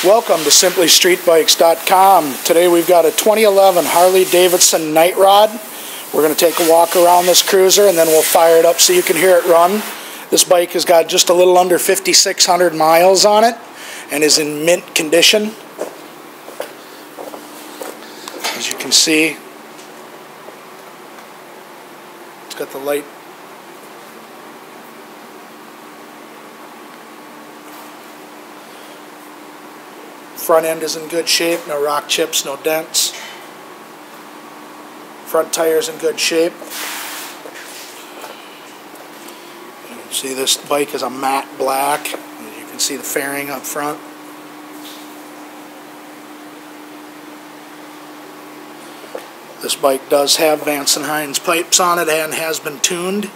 Welcome to SimplyStreetBikes.com. Today we've got a 2011 Harley-Davidson Night Rod. We're going to take a walk around this cruiser and then we'll fire it up so you can hear it run. This bike has got just a little under 5,600 miles on it and is in mint condition. As you can see, it's got the light front end is in good shape, no rock chips, no dents. Front tire's in good shape. You can see this bike is a matte black. You can see the fairing up front. This bike does have Vance & Hines pipes on it and has been tuned.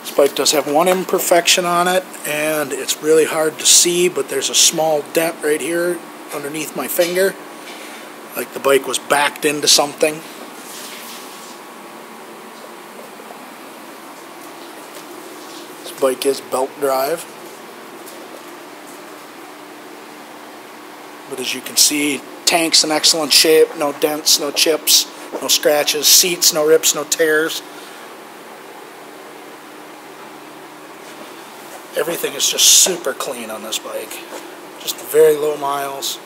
This bike does have one imperfection on it, and it's really hard to see, but there's a small dent right here underneath my finger, like the bike was backed into something. This bike is belt drive, but as you can see, tank's in excellent shape, no dents, no chips, no scratches, seats, no rips, no tears. Everything is just super clean on this bike. Just very low miles.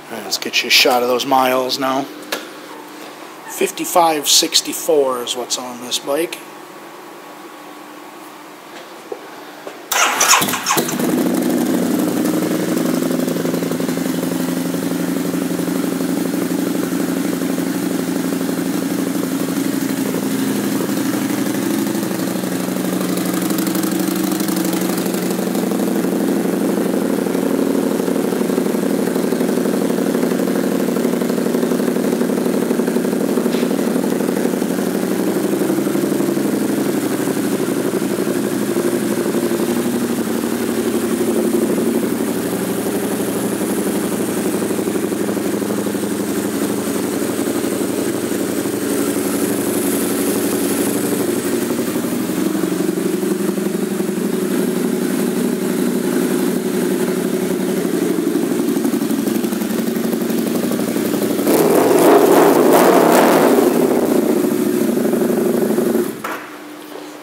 Alright, let's get you a shot of those miles now. 5564 is what's on this bike.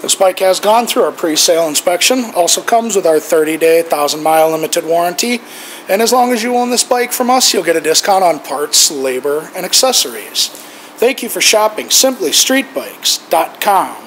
This bike has gone through our pre-sale inspection, also comes with our 30-day, 1,000-mile limited warranty, and as long as you own this bike from us, you'll get a discount on parts, labor, and accessories. Thank you for shopping SimplyStreetBikes.com.